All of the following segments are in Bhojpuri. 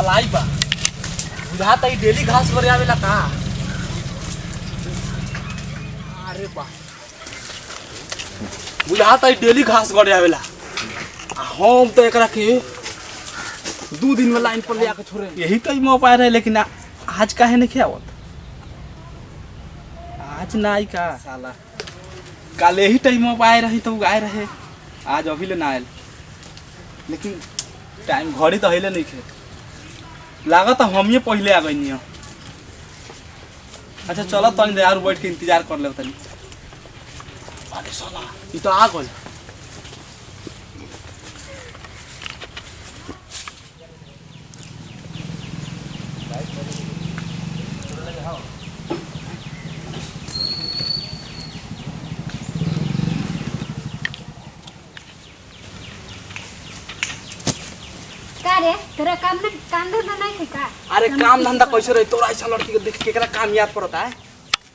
भलाई बा बुझाता डेली घास करे आवेला का। अरे बा बुझाता डेली घास करे आवेला। हम तो एकरा के 2 दिन में लाइन पर ले आके छोड़े। यही तो मौका रहे लेकिन आज काहे नहीं खियावत। आज ना का साला कल यही टाइम में आए रही तो आए रहे। आज अभी ले ना आयल लेकिन टाइम घड़ी तो हिले नहीं खे लागत हम ये पहले आ गई। अच्छा चलो तनी यार बैठ के इंतजार कर ले तनी। अरे साला ये तो आ गई। रे तेरा काम धंधा नहीं है का? अरे काम धंधा कैसे रही तोरा ऐसा लड़की को देख के केकरा काम याद पड़ता है।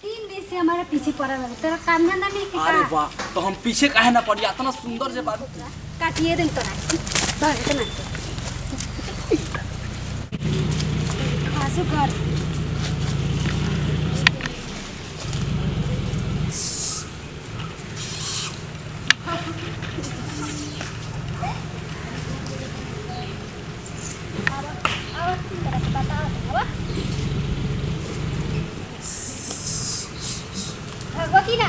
3 दिन से हमारे पीछे पड़ा है। तेरा काम धंधा नहीं है का? अरे वाह तो हम पीछे काहे ना पड़ी इतना सुंदर से बात काटिए दिन तोरा बाहर इतना खासो कर भगवती ना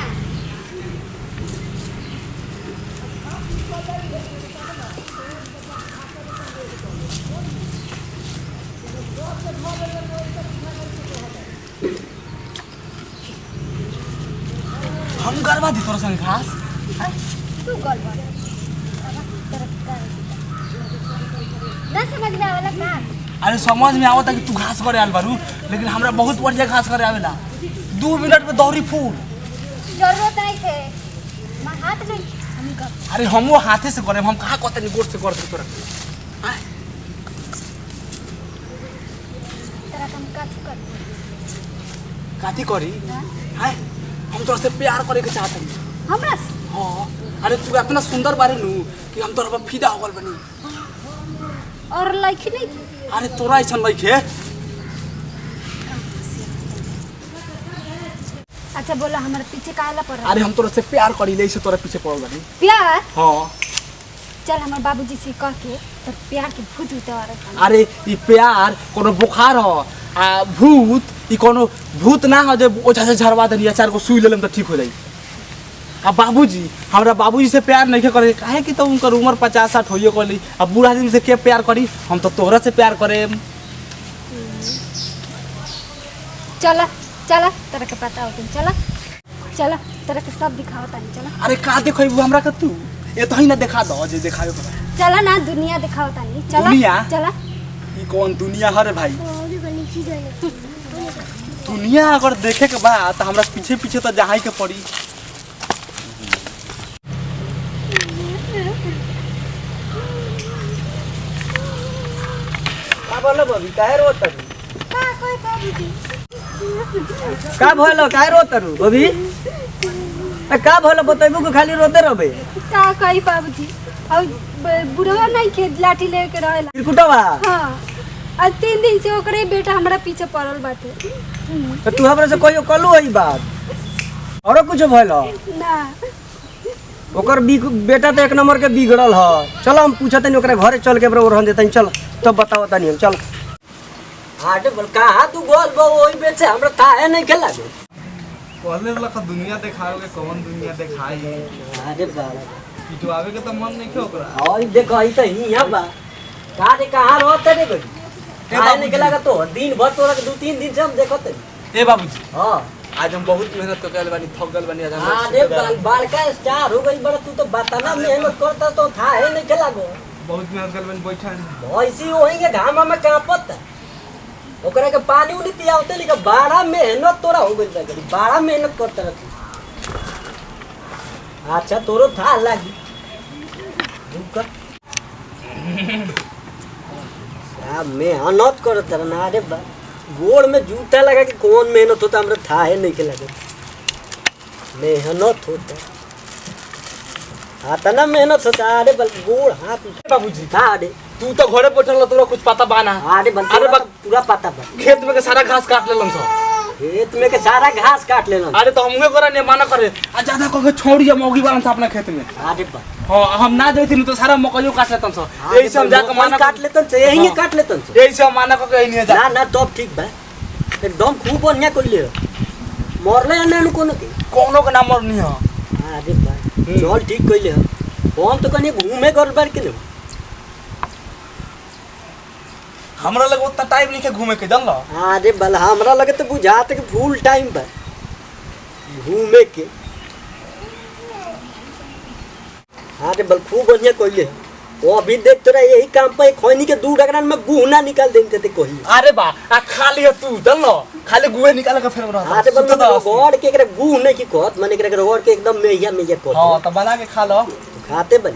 हम गरबा दी तोरा संग घास तू गलबा ना समझ में आवेला का? अरे समझ में आवता कि तू घास करे आल बारू लेकिन हमरा बहुत बढ़िया घास करे आवेला। 2 मिनट में दौरी फूल जरूरत नहीं थे मैं हाथ नहीं हम कर। अरे हम वो हाथे से करे हम कहाँ कहते नहीं गोड़ से करते तोरा। तेरा काम काती करी है हम तोरा से प्यार करे के चाहते हैं। हमरा हाँ अरे तू इतना सुंदर बारे नू कि हम तोरा पर फिदा हो गल बनी। और लाइक नहीं अरे तोरा ऐसा लाइक है। अच्छा बोला हमारे पीछे काहेला पड़ रहा? अरे हम तोरा से प्यार करी ले इसे तोरा पीछे पड़ल बानी। प्यार? हाँ चल हमारे बाबूजी से कह के तो प्यार के भूत उतार। अरे ये प्यार कोनो बुखार हो आ भूत ई कोनो भूत ना हो जे ओछा से झरवा देनी 4 को सुई लेलम तो ठीक हो जाई। अब बाबूजी हमरा बाबूजी से प्यार नहीं करे काहे कि तो उनकर उम्र 50-60 होइए गली। अब बूढ़ा आदमी से के प्यार करी हम तो तोहरा से प्यार करे। चला चला तेरा के पता हो तुम चला चला तेरा के सब दिखाओ तानी चला। अरे का देखइबू हमरा के तू ए तो ही ना देखा दो जे देखायो बड़ा। चला ना दुनिया दिखाओ तानी चला दुनिया? चला ई कौन दुनिया हरे भाई। दुनिया अगर देखे के बा तो हमरा पीछे पीछे तो जाई के पड़ी। का बोलो बबी काहे रोत तरू? का कोई बाबूजी का भलो काहे रोत तरू बबी? का भलो बतैबू को खाली रोते रहबे? का कोई बाबूजी और बुढ़वा नहीं खेत लाठी लेके रहेला त्रिकुटवा हां आज 3 दिन से ओकरे बेटा हमरा पीछे पड़ल बाटे। तो तू हमरा से कोई कलू है बात औरो कुछ भलो ना ओकर बेटा तो 1 नंबर के बिगड़ल ह। चलो हम पूछते नहीं ओकरे घरे चल के ओरहन देतन चल तब बताओ तनी हम चल। हां बोल कहां तू गोल बो ओई बेचे हमरा काहे नहीं खेला दे पहले वाला का दुनिया देखाओगे कौन दुनिया दिखाई। अरे बाबा पिटवावे के तो मन नहीं के ओकरा। और देखो ई त हिया बा का दे कहां रहते रे गई काहे नहीं खेला तो दिन भर तोरा 2-3 दिन से हम देखत ए बाबूजी हां आज हम बहुत मेहनत कर गल बानी थक गल बानी। आज अरे बाल का स्टार हो गई बड़ा तू तो बताना मेहनत करता तो था है नहीं खेला गो बहुत मेहनत कर बानी बैठा ऐसी होएंगे घामा में कांपत ओकरा के पानी उनी पियावते लेकिन बड़ा मेहनत तोरा हो गई बड़ी बड़ा मेहनत करता रहती। अच्छा तोरो था लागी रुक आ मेहनत करत रहना। अरे बा गोड़ में जूता लगा के कौन मेहनत होता हमरा था है नहीं के लगे मेहनत होता आता ना मेहनत होता। अरे बल गोड़ हाथ बाबूजी था अरे तू तो घरे बैठल रह, तोरा कुछ पता बा ना। अरे बल अरे बा पूरा पता बा। खेत में के सारा घास काट लेलन छ। खेत में के सारा घास काट लेलन। अरे तो हमगे करा ने माना करे आ ज्यादा कह के छोड़ी मौगी बालन छ अपना खेत में। अरे बा हां हम ना जैथिन तो सारा मकइयो काट लेतन छ। यही से हम जाके माना काट लेतन छ, यही काट लेतन छ। यही से हम माना कह के नहीं जा। ना ना तो ठीक बा, एकदम खूब बढ़िया कइले। मरले ना कोनो के कोनो के नाम नहीं है। अरे बा चल ठीक कइले। हम तो कनी घूमे कर बार के न। हमरा लगे उतना टाइम नहीं के घूमे के जानला। अरे बल हमरा लगे तो बुझात के फुल टाइम बा घूमे के। अरे बल खूब बढ़िया कइले। वो अभी देख तोरा यही काम पे खैनी के 2 डगरान में गुहना निकाल देते ते कही। अरे बा आ खा लियो तू जानला, खाली गुए निकाल के फिर रह। अरे बल गोड़ के एकरे गुह नहीं की कहत, माने एकरे रोड के एकदम मेहिया मेहिया कहत। हां तो बना के खा लो। खाते बन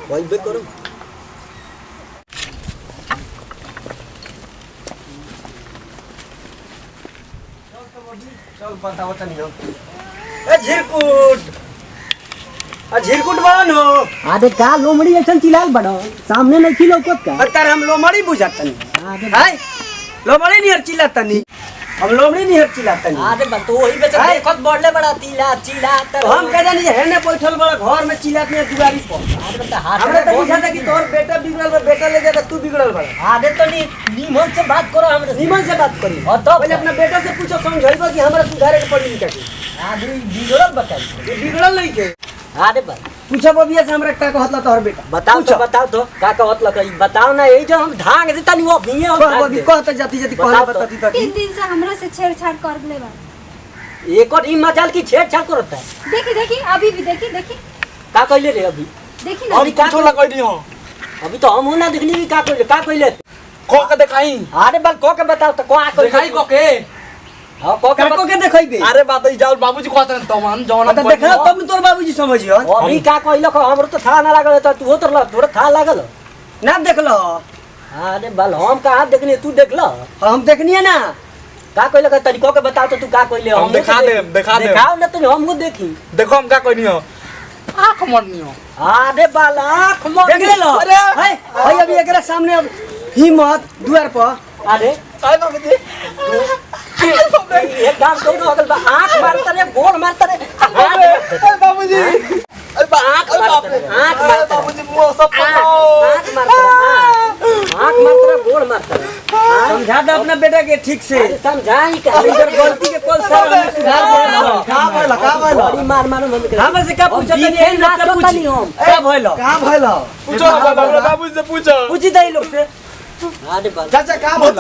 कइबे करो। चल बताओ तनी हो। ए झिरकुट, आ झिरकुट बन हो। अरे का लोमड़ी ऐसन चिल्लाल बड़ो, सामने नहीं खिलो लौकत का। अतर हम लोमड़ी बुझातनी। अरे हाय लोमड़ी नहीं हर चिल्लातनी, हम लोमड़ी नहीं हर चिल्लातनी। अरे बस तो वही बेचा देखत बढ़ले बड़ा चिल्लात। हम कह जानी हेने बैठल बड़ा घर में चिल्लात नहीं दुआरी पर। अरे बेटा हाथ हमरे तो बुझाता कि तोर बेटा बिगड़ल बा, बेटा ले जाता तू बिगड़ल बड़ा। अरे तो नीमन से बात करो हमरे। निमन से बात करी। और तो पहले अपना बेटा से पूछो, समझाइबो कि हमरा सुधारे के पड़ी नहीं के। आदमी बिगड़ल बताई। ये बिगड़ल नहीं के। अरे बस पूछो बबिया से हमरा का कहत ला तोहर बेटा। बताओ तो का कहत लकई बताओ ना, यही जो हम धांग देता नहीं वो भीए और कह बबी कहत जाती जाती कहले बताती तो 3 दिन से हमरा से छेड़छाड़ कर ले बा। एक और ई मजाल की छेड़छाड़ करता है। देखी देखी अभी भी देखी देखी का कहले रे अभी? देखी ना। और कुछो लगा दी हो। अभी तो हम ना देखनी कि का कहले को के दिखाई। अरे बल को के बताओ तो को दिखाई को के। हां को काको के देखइबे। अरे बात ई जाओ बाबूजी कहत रहन तमन जवन त देखला तब तोर बाबूजी समझियो। अभी का कहलो को हमरो तो था ना लागल त तू तो थोड़ा था लागल। ना देखलो। अरे बल हम कहां देखनी तू देखलो? हम देखनिए ना। का कहलो के तरीको के बताओ तो तू का कहले? हम दिखा दे दिखाओ ना तो हमको देखी। देखो हम का कहनी हो। आंख मरनी हो। अरे बल आंख मर देख ले लो। अरे हाय भाई अभी एकरा सामने अब हिम्मत द्वार पर। अरे काय बाबूजी एक काम करो अगल बा आंख मारता रे गोल मारता रे। अरे बाबूजी अरे बा आंख बाप रे आंख मारता बाबूजी मुंह सब आंख मारता आंख मारता रे गोल मारता रे। समझा दे अपना बेटा के ठीक से। अरे समझाई का इधर गलती के कोल सर हम सुधार दे। का भइल का भइल? बड़ी मार मार हम के हम से का पूछत नहीं ना लोग से पता नहीं हम। का भइल? का भइल? पूछो बाबूजी से पूछो। पूछी दे लोग से। अरे बल चाचा का भइल?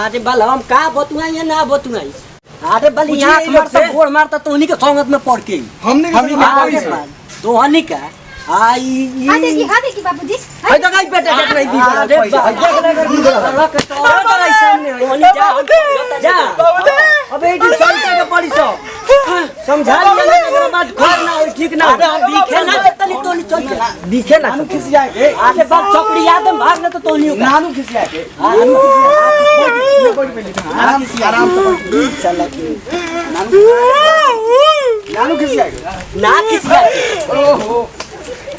अरे बल हम का बतुआई या ना बतुआई? अरे बल पूछिए यहाँ इन लोग मारता से। गोल मारता तो उन्हीं के संगत में पड़ के हमने तो हनी का आई हां देखी बाबूजी। है तो गाय बेटा के नहीं दी। अरे देख ले कर दी। अरे सामने तोहनी जा जा। अबे इडी संता के पड़ी सो। समझा लिया ना अगर बात खर ना हो ठीक ना। अरे हम दिखे ना तनी तोनी चल जा दिखे ना तो खिसिया के। अरे बात चपड़ी याद में भाग ना तो तोनी नानू खिसिया के। नानू आराम से आराम से चला के। नानू खिसिया के। ना किसी ओहो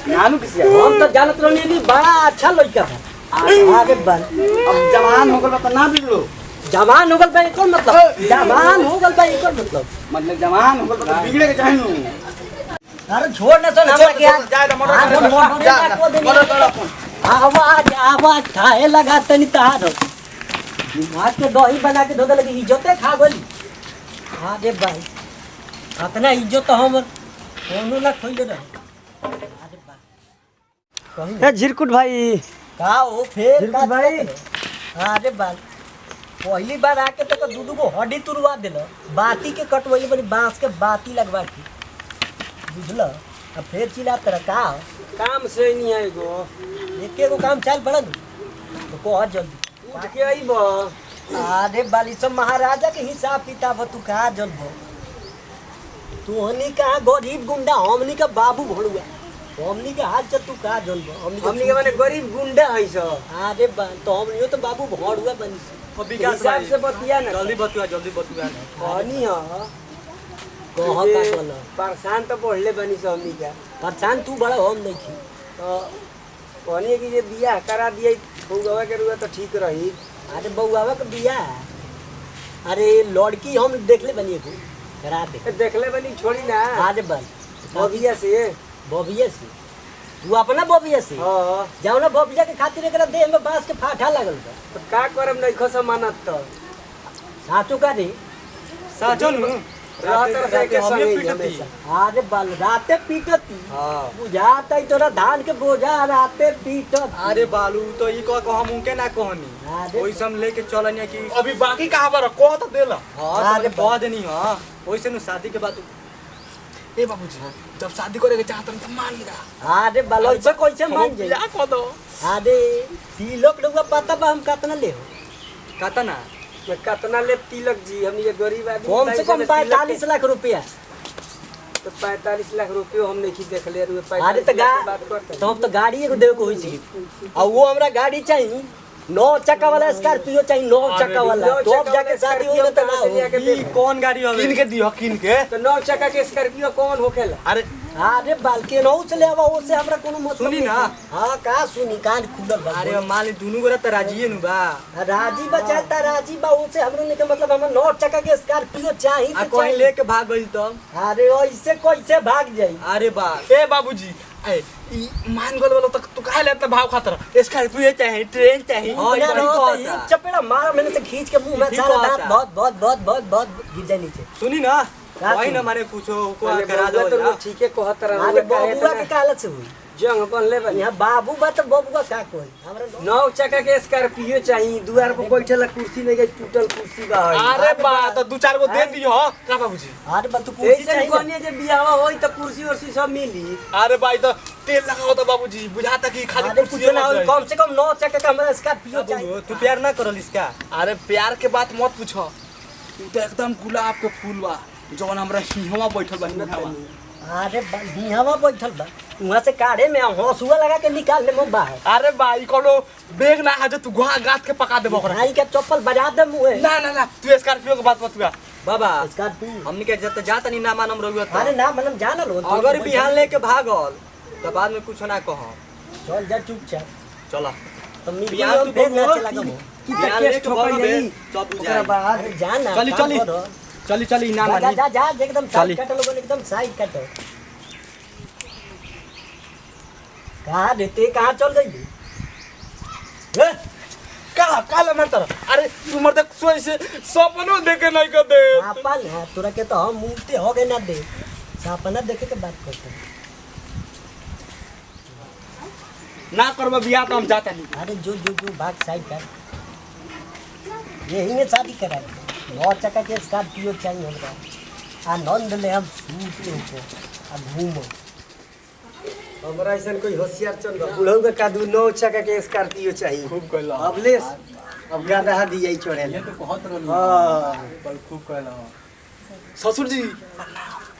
नानू खिसिया। हम तो जानत रहनी कि बड़ा अच्छा लड़का है। अरे बल अब जवान हो गल त ना बिगड़ो। जवान हो गल भाई कौन मतलब जवान हो गल भाई कौन मतलब जवान हो गल त बिगड़े के चाहि नु। अरे छोड़ ना तो हमरा के आवाज आवाज खाए लगा तनी तार दिमाग के दही बना के धोदे लगी इज्जते खा गली। अरे भाई इतना इज्जत तो हम कोनो ना खोइले रहे। अरे बा कहीं ए झिरकुट भाई का हो फिर झिरकुट भाई। अरे बा पहली बार आके तो दूधू को हड्डी तुरवा दिल बाती के कटवली बनी बांस के बाती लगवा के बुझल। अब फिर चिल्ला तेरा का हो? काम से नहीं आएगो। एके गो काम चल बड़ा तो कह जल्दी उठ के आइबो। अरे बाली सब महाराजा के हिसाब किताब तू कहा जल्द तोहनी का गरीब गुंडा हमनी का बाबू भड़ुआ हमनी के हाल चल तू कहा जल्द हमनी के माने गरीब गुंडा है सो। अरे बा तो हमनियो तो बाबू भड़ुआ बनी हिसाब से बतिया ना। जल्दी बतुआ कहनी ह कह का कहल परेशान तो पढ़ले बनी सो हमनी का। परेशान तू बड़ा हम नहीं थी तो कहनी कि ये बियाह करा दिए बउवा के रुआ तो ठीक रही। अरे बउआवा के बिया अरे लड़की हम देखले बनी को करा दे देखले बनी छोड़ी ना आज बन बबिया से बबिया से तू अपना बबिया से हाँ जाओ ना बबिया के खातिर एकरा देह में बांस के फाठा लागल बा तो का करम नहीं खस मानत तो साचो का रे साचो नु रात से के हमें संगे पीटती। हमेशा। अरे बल राते पीटती हाँ बुझाता ही तोरा धान के बोझा राते पीटत अरे बालू तो ई कह हम उनके ना कहनी अरे ओइसे हम लेके चलनिया कि अभी बाकी कहां पर कह तो देला। हां तो कह देनी हां ओइसे नु शादी के बाद ए बाबूजी जब शादी करे के चाहत त मान गा। अरे बल ऐसे कैसे मान जाई क्या कह दो अरे तिलक लोग पता बा हम कितना ले हो कहता ना मैं कितना ले तिलक जी हमनी ये गरीब आदमी कम से कम 45 लाख रुपया तो 45 लाख रुपये हम नहीं देख ले रुपये अरे तो बात करते तो हम तो गाड़ी एगो देवे को होई छी और वो हमरा गाड़ी चाहिए 9 चक्का वाला स्कॉर्पियो चाहिए 9 चक्का वाला नौ तो अब चक्का जाके वाला शादी स्कॉर्पियो होई तो ना कहाँ से हो लिया के ई कौन गाड़ी हवे किन के दियो किन के। तो 9 चक्का के स्कॉर्पियो कौन होखेला? अरे अरे बालके नौ से ले आवा ओसे हमरा कोनो मतलब सुनी नहीं। ना। हां का सुनी कान खुलल बा अरे मान ली दुनु गोरा त राजीए नु बा राजी बचाता राजी बा ओसे हमरा नहीं के मतलब हम 9 चक्का के स्कॉर्पियो चाहिए आ तो कहीं चाहिए। लेके भाग गइल तो अरे ऐसे कैसे भाग जाई अरे बा ए बाबूजी ए ई मान गल वाला तक तू काहे लेत भाव खातर स्कॉर्पियो चाहिए ट्रेन चाहिए। हाँ, ना ये ना वही तो कहता। एक चपेड़ा मार मैंने से खींच के मुंह में ठीक सारा कहता। दांत बहुत गिर जाए नीचे सुनी ना का वही सुनी? ना मारे कुछो को पहले करा बउआ दो तो लोग ठीके कहत रहा अरे बबुआ के कालत से हुई जंग बनले बनी यहाँ बाबू बा तो बबुआ का कोई हमरा 9 चक्का के स्कॉर्पियो चाहिए दुआर पर बैठेला कुर्सी नहीं गई टूटल कुर्सी बा है अरे बा तो दू चार गो दे दियो का बाबूजी। अरे बा तू कुर्सी ऐसे चाहिए कहनी जे बियाह होई तो कुर्सी उर्सी सब मिली। अरे भाई तो तेल लगाओ तो बाबूजी बुझाता कि खाली अरे कुर्सी कुछ ना हो कम से कम 9 चक्का का हमरा स्कॉर्पियो चाहिए बाबू, तू प्यार ना करल इसका अरे प्यार के बात मत पूछो तू तो एकदम गुलाब के फूल बा जवन हमरा हिहवा बैठल बा हिहवा। अरे हिहवा बैठल बा वहां से काढ़े में हंसुआ लगा के निकाल ले मो बाहर अरे भाई कोनो बेग ना है जो तू गुहा गाथ के पका देबो ओकरा। भाई का चप्पल बजा दे मुंह ना ना ना तू स्कॉर्पियो के बात मत कर। बाबा स्कॉर्पियो हमनी के जत जात नहीं ना मानम रहुआ अरे तो ना मतलब जाना लो अगर बिहान लेके भागल तो बाद में कुछ ना कह चल जा चुपचाप चला तो मिल बिहान तू भेज ना बबुआ, चला गो की बिहान केस लेके ठोकई भागल नहीं सब ओकरा बुझाई बाद अरे जाना चली काम चली करो। चली चली ना जा मानी जा जा एकदम चली। साइड कट लोगन एकदम साइड कट कहाँ देते कहाँ चल गई ए काला काला मत कर। अरे तू मर देख सोई से सपनो देखे नहीं कर दे। पापल है तोरा के तो हम मुंहते हो गए ना दे सपना देखे के बात करते हैं। ना करबो बियाह तो हम जाता नहीं। अरे जो जो जो भाग साइड कर यही में शादी करा 9 चक्का के स्कॉर्पियो चाहिए हमरा आनंद ले हम सूते ऊपर अब घूमो हमरा ऐसा कोई होशियार चल बा बुढ़ऊ के कादू 9 चक्का के स्कॉर्पियो चाहिए खूब कहला अब ले अब गाधा दिया चढ़े ये तो बहुत रन हां पर खूब कहला ससुर जी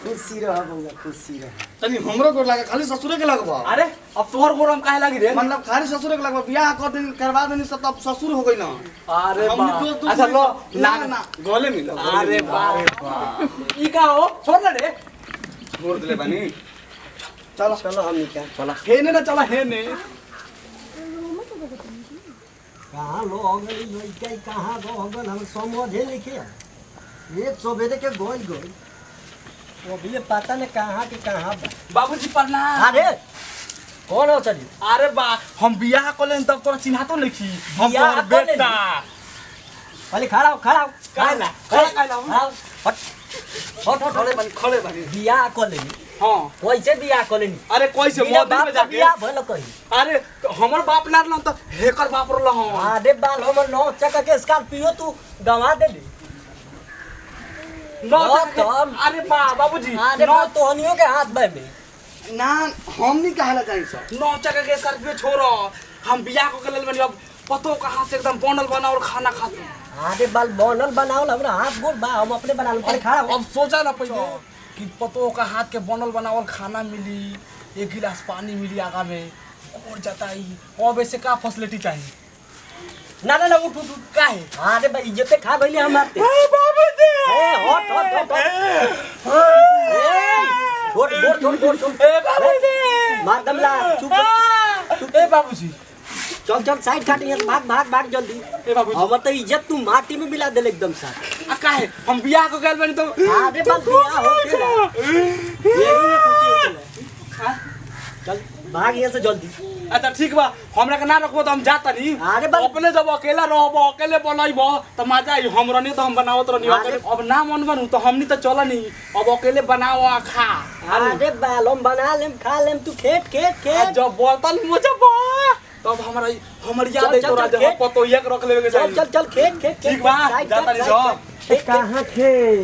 खुशी रह बउआ खुशी रह तनी हमरो गोर लागे खाली ससुरे के लगबा अरे अब तोहर गोरम काहे लागी रे। मतलब खाली ससुरे के लगबा बियाह कर दिन करवा देनी सब तब ससुर हो गई ना अरे हम बा दोस्त अच्छा लो ना ना गले मिलो अरे बा ई का हो छोड़ ना रे। छोड़ दिले बानी चलो चलो हम निकाल चला हेने ना चला हेने। कहाँ लो हो गई लड़का कहाँ गो हो गल हम समझे लिखे ये सवेरे के गोल गोल वो भी पता नहीं कहाँ के कहाँ बा बाबूजी प्रणाम। अरे कौन हो चली अरे बा हम बियाह करें तब तोरा चिन्हातो नहीं छी हम बियाह तोहर करें? बेटा। पहले खड़ा हो खड़ा हो काहे ना? खड़ा काहे ना? हट हट हट खड़े बानी बियाह कर लेनी हां कैसे बियाह कर लेनी अरे कैसे बिना मोदी बाप में का जाके बियाह भल कही अरे तो हमर बाप ना रहलन त हेकर बाप रहल हम। अरे बाल हमर 9 चक्का के स्कॉर्पियो तू गंवा दे नौ बहुत टका कम। के- अरे बा बाबूजी अरे नौ बा तोहनियों के हाथ में ना हम नहीं कहला चाहिए सब 9 चक्का के स्कॉर्पियो छोड़ो हम बियाह को के लेल बनी अब पतो का हाथ से एकदम बनल बना और खाना खाते। अरे बाल बनल बनावल हमरा हाथ गोल बा हम अपने बना पहले खड़ा हो अब सोचा ना पहले कि पतो का हाथ के बनल बनावल खाना मिली 1 गिलास पानी मिली आगा में और जाता ही अब ऐसे का फैसिलिटी चाहिए। ना ना ना उठ उठ उठ। काहे अरे बा इज्जते खा गइले हम आते बाबूजी ए हट हट हट छोड़ छोड़ छोड़ छोड़ छोड़ ए बाबूजी मार दमला चुप ए बाबूजी चल चल साइड काट यहाँ भाग भाग भाग जल्दी ए बाबूजी हमर तो इज्जत तू माटी में मिला देले एकदम सा आ काहे हम बियाह को गइल बानी तो अरे बाल बियाह हो गेला यही में खुशी होखेला चल भाग यहाँ से जल्दी अच्छा ठीक बा हमरा के ना रखबो तो हम जाता नहीं अरे बा- अपने जब अकेला रहबो अकेले बनइबो तो मजा आई हमरा नहीं तो हम बनावत रहनी अरे- अब ना मन बनू तो हमनी तो चला नहीं अब अकेले बनाओ आ खा अरे बाल हम बना लेम खा लेम तू खेत खेत आ खेत जब बोतल मुझे बा तब हमरा हमर याद चल, है चल, तोरा चल, जब खेत। पतोइया के रख लेवे के चल चाहिए चल चल खेत खेत खेत ठीक बा साइड जाता काट, नहीं साइड सब काट। खेत, खेत। कहाँ थे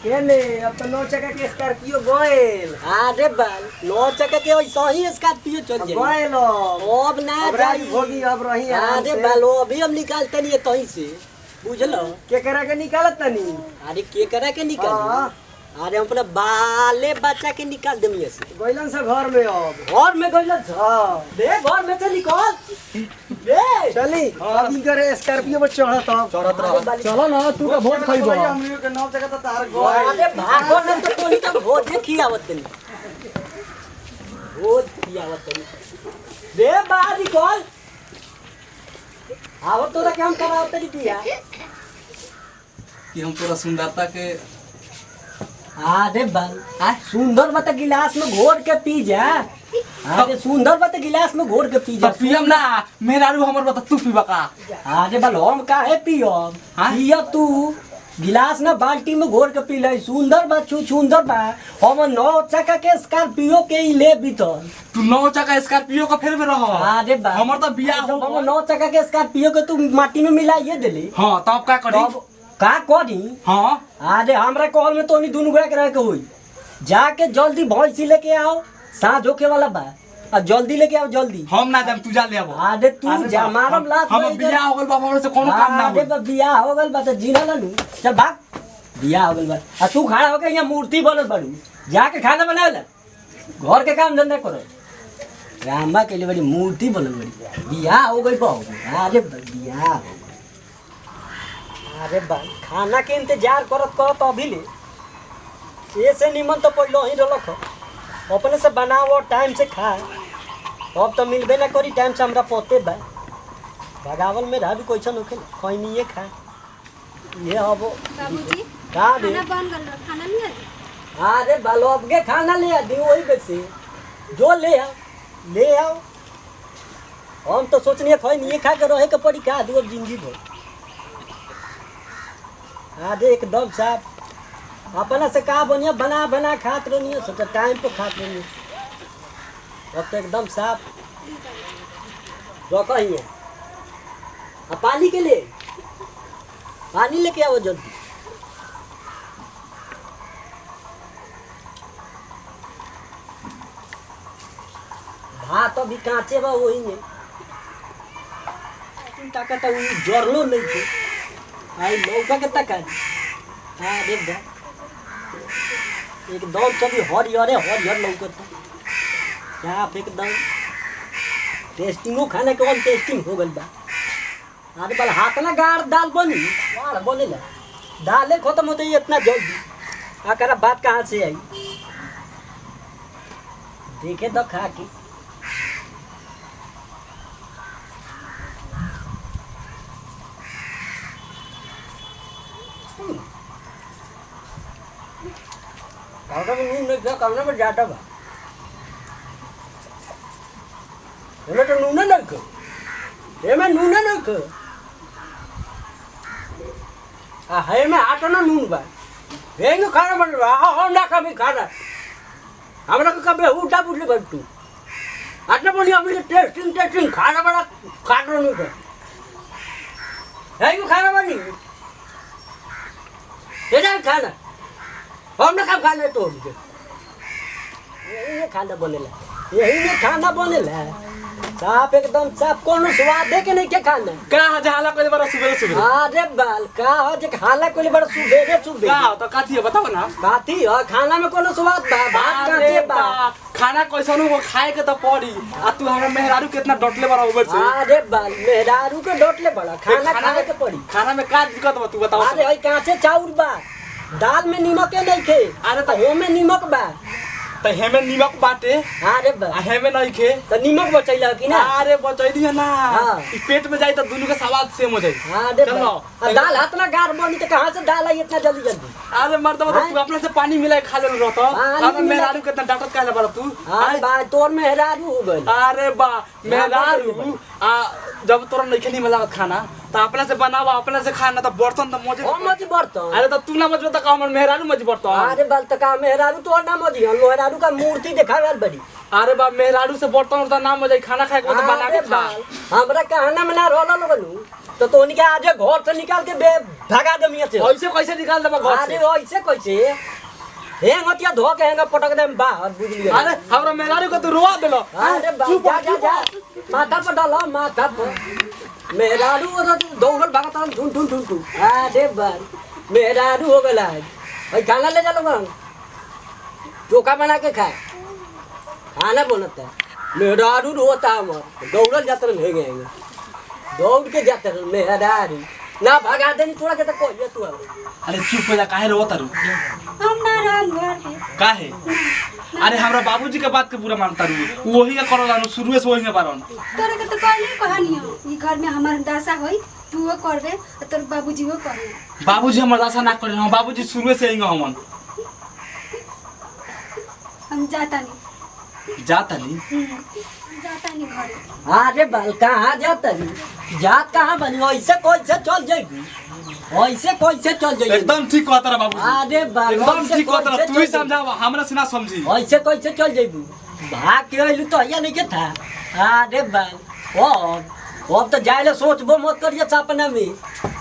केने अब तो 9 चक्का के स्कॉर्पियो गइल अरे बाल 9 चक्का के वैसा ही स्कॉर्पियो चल जाई गइल अब ना अब जाई रात होगी अब रही आराम अरे से। बाल अभी हम निकालते नहीं कहीं से बुझलो के करा के निकालत तनी अरे के करा के निकाल हाँ। अरे हम अपना बाले बच्चा के निकाल देम ये से गइलन से घर में अब घर में गइल छ हाँ दे घर में से निकाल दे चली अब करे स्कॉर्पियो पर चढ़त अब चढ़त अरे बाल- चलो ना तू का भोज खइबो हम के 9 जगह तो तार गए अरे भागो न तो तोनी का भोज खियावत तनी भोज खियावत तनी दे बाहर निकाल आवत तोरा के हम करावत तनी पिया कि हम तोरा सुंदरता के अरे बाल सुंदर बता गिलास में घोर के पी जा अरे सुंदर बता गिलास में घोर के पी जा तो पियम ना मेहरारू हमर बता तू पीबा का अरे बाल हम काहे पियम हाँ? पिया तू गिलास ना बाल्टी में घोर के पी ले सुंदर बा सुंदर बा हम 9 चक्का के स्कॉर्पियो के ही ले बीतल तू 9 चक्का स्कॉर्पियो का फेर में रह अरे बा हमर तो बियाह हो हम 9 चक्का के स्कॉर्पियो के तू माटी में मिलाइए देली हां तब का करी तब का करी हां अरे हमरा कहल में तो नहीं दोनों गोरा के रह के होई जाके जल्दी भैंसी लेके आओ साँझ होके वाला बा और जल्दी लेके आओ जल्दी हम ना जब तू जा ले आबो अरे तू जा मारम लात हम नहीं दे। बियाह हो गइल बाबा हमरे से कोनो काम ना अरे हो बा बियाह हो गइल बा त जीना लनु चल भाग बियाह हो गइल बा आ तू खड़ा होके यहाँ मूर्ति बनल बाड़ू जाके खाना बनावे ला घर के काम धंधा करो रामा के लिए बड़ी मूर्ति बनल बड़ी बियाह हो गइल बा अरे बा बियाह हो गइल। अरे बा खाना के इंतजार करत करत अभी ले ऐसे निमन तो पहले ही रलक ह। अपने से बनाओ टाइम से खा अब तो मिलबे ना करी टाइम से हमरा पते बा भगावल में रहा भी क्वेश्चन होखे खैनिए खा ये हबो बाबूजी का दे खाना बन गल खाना नहीं है अरे बालो अब के खाना ले आ दी वही बेसे जो ले आओ हम तो सोचनी खैनिए खा के रहे के पड़ी का दू अब जिंदगी भर अरे एकदम साफ अपना से का बनिया बना बना खात रहनी सोचा टाइम पे खात रहनी अब तो एकदम साफ रखा ही है आ पानी के लिए पानी लेके आओ जल्दी भात अभी कांचे बा वही में ताका तो जरलो नहीं थे आई लौका के तका हाँ देख जा एकदम सभी हरियर लौकता साफ एकदम टेस्टिंगो खाने के टेस्टिंग हो गइल बा अरे बल हाथ ना गाड़ दाल बनी वाह बनेला दाले खत्म होते ही इतना जल्दी आकर बात कहाँ से आई देखे तो खा के काका में नून नहीं था काका में जाता बा एमे तो नून नहीं कर एमे नून नहीं कर आ है में आटा ना नून बा हेंग खाना बन बा आ ना कभी खाना हमरा को कबे उल्टा पुल्ली कर तू आटा बनी अभी टेस्टिंग खाना बड़ा काट रो नहीं कर हेंग खाना बनी ये खाना हमने कब खाना तो यही खाना बनेला यही में खाना बनेला साफ एकदम साफ कोनो स्वाद है के नहीं के खाना का जाला कइले बार सुबह अरे बाल का हो जे खाला कोई बड़ा सुबेरे का सुबेरे तो काथी है बताओ ना काती हो खाना में कोनो स्वाद बा भात काचे बा खाना कैसनो वो खाए के तो पड़ी आ तू हमरा मेहरारू कितना डटले बार ऊपर से अरे बाल मेहरारू के डोटले बड़ा खाना खाए के पड़ी खाना में का दिक्कत बा तू बताओ अरे ओई काचे चाउर बा दाल में नीमक नहीं खे अरे तो हो में नीमक बा त हेमे नीमक बाटे अरे बा आ हेमे नहीं खे तो नीमक बचैला कि ना अरे बचैली है ना हाँ। ई पेट में जाई त दुनु के स्वाद सेम हो जाई अरे चल बा ना। दाल हाथ ना गार बनी तो कहाँ से दाल आई इतना जल्दी जल्दी अरे मर्द हाँ। तू अपने से पानी मिलाए खा ले रहत पानी अब मिला- मेहरारू के त डांटत काहे बड़ा तू अरे बा तोर में हेरारू हो गइल अरे बा मेहरारू बा। आ जब तोरा नहीं नहीं मिला खाना त अपने से बनावा अपने से खाना त बर्तन त मजे हम मजी बर्तन अरे त तू ना मजबो त हमर मेहरारू मजे बर्तन अरे बाल तक मेहरारू तो ना मजी हम मेहरारू का मूर्ति देखा गल बड़ी अरे बा मेहरारू से बर्तन उर्तन ना मजे खाना खाए को त बना के अरे खा बाल हमरा कहना में ना रोला लगलू तो उनके आज घर से निकाल के भगा दमिया से ऐसे कैसे निकाल देबा घर अरे से ऐसे कैसे हेंगतिया धो के हेंगा पटक दे बाहर बुझली अरे हमरा मेहरारू को तो रोवा देलो अरे बाल जा जा जा माथा पर डालो माथा पर मेहरारू तो दौड़ल भागता ढूंढ ढूंढ ढूंढ ढूंढ अरे बाल मेहरारू हो गला भाई खाना ले चलो बंग चोखा बना के खाए खाना बनता मेहरारू रोता हमर दौड़ल जाते रहे गए दौड़ के जाते रहे मेहरारू ना भगा देनी तोड़ा के तो कोई तू अरे चुप हो जा काहे रोता रू हम ना राम घर के काहे अरे हमरा बाबूजी के बात के पूरा मानता रू वही का करला नु शुरू से वही के बारन तोरे के तो पहले कहानी हो ई घर में हमार दशा होई तू वो करबे और तोर बाबूजी वो करबे बाबूजी हमर आशा ना करे हम बाबूजी शुरू से हिंगा हमन हम जाता नहीं जाता नहीं जाता नहीं घरे अरे बाल कहाँ जाता नहीं जात कहाँ बनी ऐसे कोई से चल जाएगी ऐसे कोई से चल जाएगी एकदम ठीक कहता रे बाबूजी अरे बाल एकदम ठीक कहता रे तू ही समझावा हमरा से ना समझी ऐसे कोई से चल जाएगी भाग के अइलू तो यहाँ नहीं के था अरे बाल अब तो जाए सोचबो मत करिए सपना में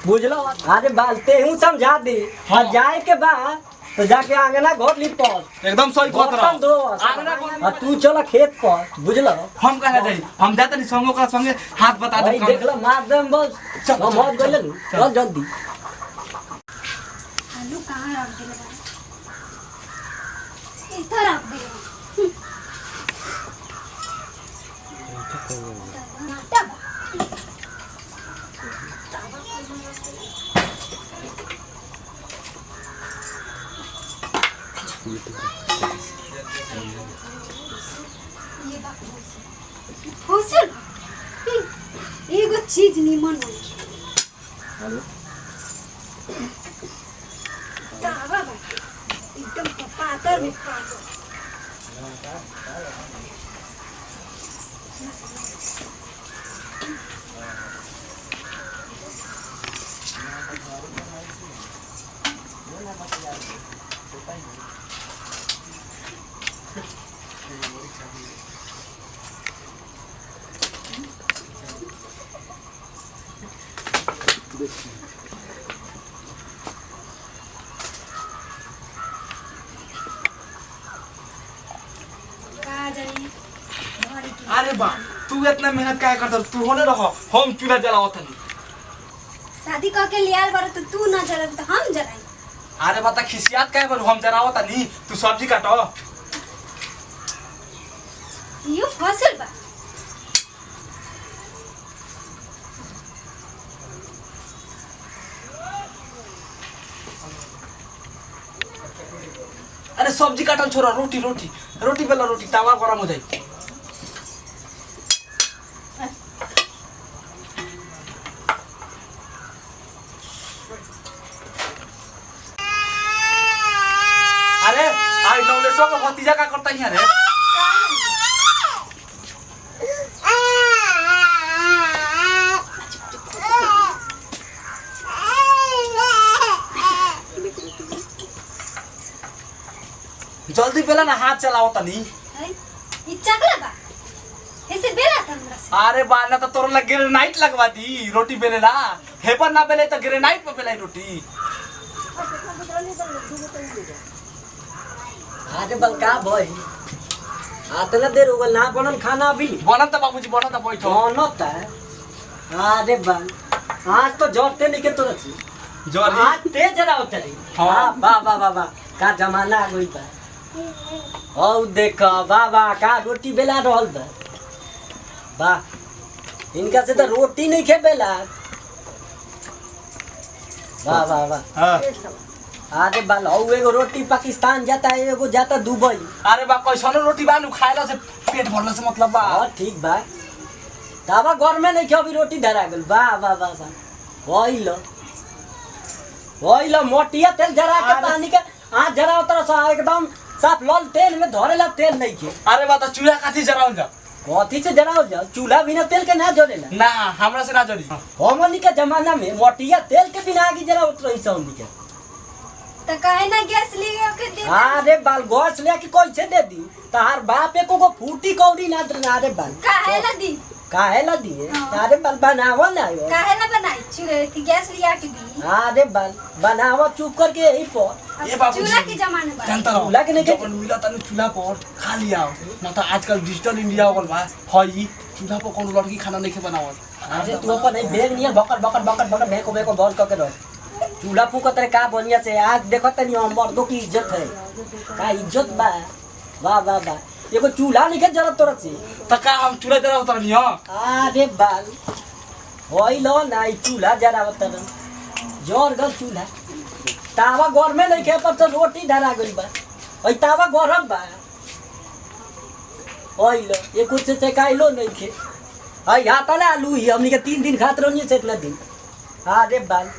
बुझलो अरे बाल तेहू समझा दे हाँ। और जाए के बाद तो जाके आंगना घर लिपस एकदम सही कहता बर्तन धो आंगना घर और तू चला खेत पर बुझलो हम कहे जाई हम जाता नहीं संगो का संगे हाथ बता दे भाई देख लो मार दे बस चल, हम मत गइले नु चल जल्दी आलू कहाँ रख दिले बाबू इधर रख दिले होसल एगो चीज निमन नहीं दावा बा एकदम पातर में पातर का जानी घर की अरे बा तू इतना मेहनत काहे करता तू होने रहो हम चूल्हा जलावत नहीं शादी करके लियाल बार तो तू ना जला तो हम जलाई अरे बता खिसियात काहे करू हम जलावत नहीं तू सब्जी काटो यो फसल बा अरे सब्जी काटल छोरा रोटी रोटी रोटी बेला रोटी तावा गरम हो जाई अरे आई नौलेसो का भतीजा का करता ही रे जल्दी बेला ना हाथ चलाओ तनी ई चकला बा ऐसे बेला था हमरा से अरे बाना तो तोर लग ग्रेनाइट लगवा दी रोटी बेलेला हेपर ना बेले तो ग्रेनाइट पे बेलाई रोटी अरे बल का भाई आतना देर हो गल ना बनल खाना अभी बनत बाबूजी बनत बैठो बनत है अरे बल आज तो जरते नहीं के तोरा छी जरी आज तेज रहा उतरी हाँ। हां वाह वाह वाह का जमाना आ गई बा औ देख वाह वाह का रोटी बेला रहल बा वाह इनका से तो रोटी नहीं खे बेला वाह वाह वाह हां अरे बाल हौ एगो रोटी पाकिस्तान जाता है, एगो जाता दुबई। अरे बा कैसन रोटी बानू खाएला से पेट भरला से मतलब बा। हाँ ठीक बा। तावा घर में नहीं अभी रोटी धरा गल। वाह वाह वाह वाह। वही मोटिया तेल जरा के पानी के हाथ जरा उतर सा एकदम साफ लल तेल में धरेला तेल नहीं के। अरे बा त चूल्हा काथी जराउल जा। कथी से जराओ जा? चूल्हा बिना तेल के ना जोड़ेला ना हमरा से ना जरी। हमनी के जमाना में मोटिया तेल के बिना आगे जरा उतर सौंदी के। तो काहे ना गैस लिए के दे? अरे बाल गैस ले के कैसे दे दी? तहार बाप एको को फूटी कौड़ी ना दे। अरे बाल काहे ना दी? काहे ला दिए? हाँ। अरे बाल बनावा ना यो। काहे ना बनाई? चूल्हे की गैस लिया के दी। अरे बाल बनावा चुप करके यही पर। ए बाबूजी चूल्हा के जमाने बा। जानता रहो चूल्हा के नहीं के- जब मिला तने चूल्हा पर खा लिया ना तो आजकल डिजिटल इंडिया हो गल बा। हई चूल्हा पर कोनो लड़की खाना नहीं के बनावल। अरे तू अपन नहीं बेग नहीं बकर बकर बकर बकर भेको भेको बंद करके रह। चूल्हा फूकत रे का बढ़िया से। आज देखो तनी हम मर्दों की इज्जत है। का इज्जत बा। वाह वाह वाह। एगो चूल्हा नहीं के जरूरत तोरा से। त का हम चूल्हा जरा उतरनी हो। अरे बाल होई लो ना ई चूल्हा जरा उतर जोर गल चूल्हा। तावा घर में नहीं के पर तो रोटी धरा गई बा। ओई तावा गरम बा। होई लो ये कुछ से काइलो नहीं के। आई हाथ ना आलू ही हमनी के 3 दिन खात रहनी से इतना दिन। अरे बाल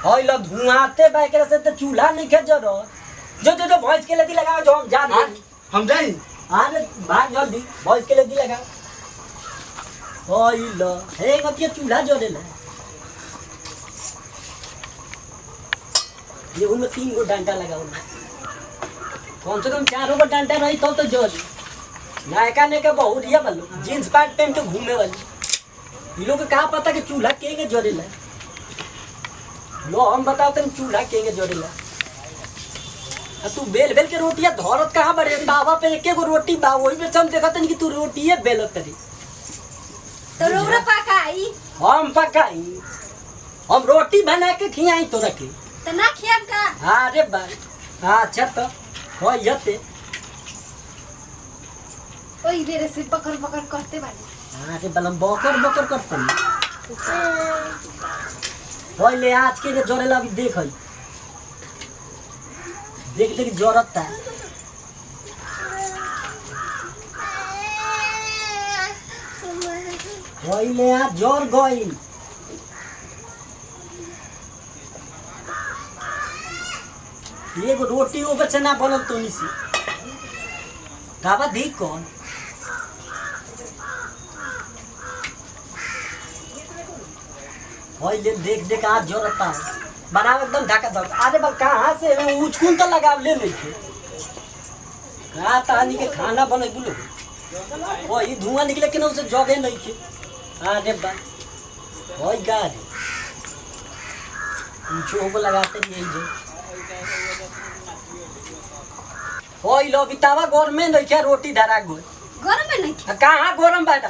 होई लो धुआंते बा के से तो चूल्हा नहीं के जरो। जो भैंस के लगी लगाओ जो हम जा हाँ? हम जाई। अरे भाग जल्दी भैंस के लगी लगाओ। होई लो हे गतिया चूल्हा जोड़ेला। ये उनमें 3 गो डंडा लगाओ। कम से कम 4 गो डंडा रही तो जोड़। नायका ने के बहुरिया बल्लो जींस पैंट पहन के घूमे वाली। ये लोग के कहाँ पता कि चूल्हा केंगे जोड़ेला? लो हम बताओ तन चूल्हा केंगे जोड़ेला। तू बेल बेल के रोटियां धरत कहाँ बड़े? तावा पे एक एगो रोटी बा वही में हम देखत कि तू रोटिए बेलत तरी। तो रोरा पकाई हम पकाई हम रोटी बना के खियाई तोरा के। तो ना खियाब का? अरे भाई अच्छा तो हो यते। ओई बेरे से पकड़ पकड़ करते बानी। अरे बलम बकर बकर करते पहले आज के जोड़ेला अभी देख हई देख देख जोरत था। पहले आज जोर गई। एगो रोटी वो बच्चे ना बनल तो निसी ढाबा दी कौन? ले देख देख आज जोरता है बनाओ एकदम ढाका धक। अरे बल कहाँ से उचकुन तो लगाव ले नहीं थे। तानी के खाना बने बोलो वही धुआं निकले कि उसे जगह नहीं थे। अरे बा वही गाड़ी पूछो को लगाते यही जो वही लो बितावा गोर में नहीं क्या रोटी धरा गो घर में नहीं कहाँ गोरम बैठा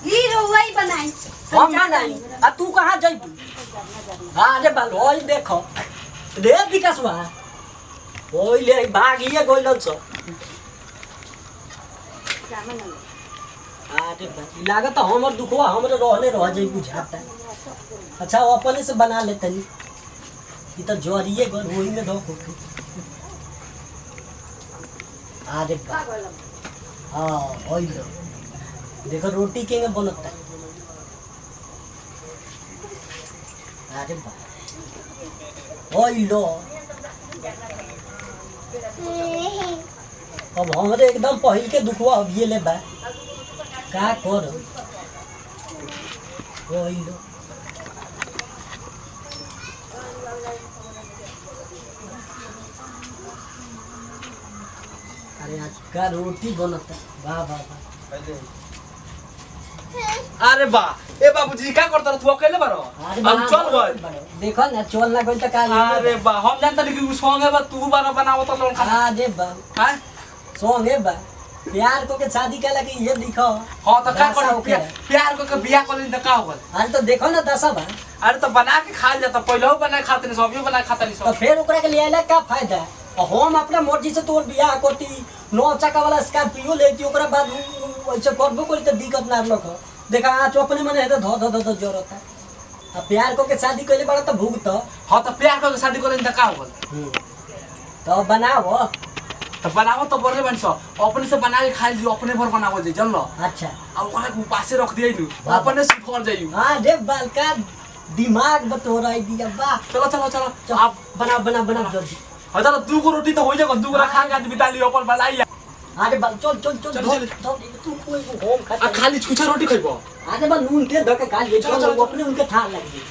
ई रोवाई बनाई। हम बनाई आ तू कहाँ जइबू? अरे बाल ओई देखो रे विकासवा ओई ले भागिए गइलन छ। अरे बाल लागत हमर दुखवा हमरे रहले रह जइ बुझाता। अच्छा अपने से बना लेतनी ई त जोरिए गन होई में धोखो। अरे बाल हां ओई लो देखो रोटी केंगे बनता। अरे बा ओई लो अब हमरे एकदम पहिल के दुखवा अभिये ले बा का कर। ओई लो अरे आज का रोटी बनता। वाह वाह वाह। अरे बा ए बाबूजी का करता रह तू अकेले बारो? हम चल गए। देखो ना चल ना गइल त का। अरे बा हम जानता नहीं कि संगे बा तू बारा बनावो त लोन खाना। अरे बा हां संगे बा प्यार को के शादी कला के ये दिखो। हां त का दशा कर होके प्यार को के बियाह कर त का होगल? अरे तो देखो ना दशा बा। अरे तो बना के खा जाता पहले बना खाते नहीं सब बना खाता नहीं तो सब। फिर ओकरा के ले आइला का फायदा? और हम अपना मर्जी से तोर बियाह करती 9 चक्का वाला स्कॉर्पियो लेती ओकरा बाद ऐसे करबो कोई तो दिक्कत ना लख। देखा आज अपने मने है तो धो धो धो धो जरूरत है। अब प्यार को के शादी कइले बड़ा तो भुगत हाँ तो प्यार करके शादी करें तो का होगल तो बनाओ। तो बनाओ तो बड़े बन सो अपने से बना के खा लियो अपने भर बनाओ जे जन लो अच्छा अब ओकरा के पासे रख दिए नु अपने सुखर जाइयो हाँ रे बालका दिमाग बतो रही दिया बा। चलो चलो चलो चल आप बना बना बना जल्दी। हजार 2 को रोटी तो हो जाएगा 2 को खा के आज बिता लियो अपन बनाई अरे बा चल चल चल चल, तू कोई होम खा आ खाली छुछा रोटी खइबो अरे बा नून तेल धके खा ले चलो, चल चलो, अपने उनके था लग गई।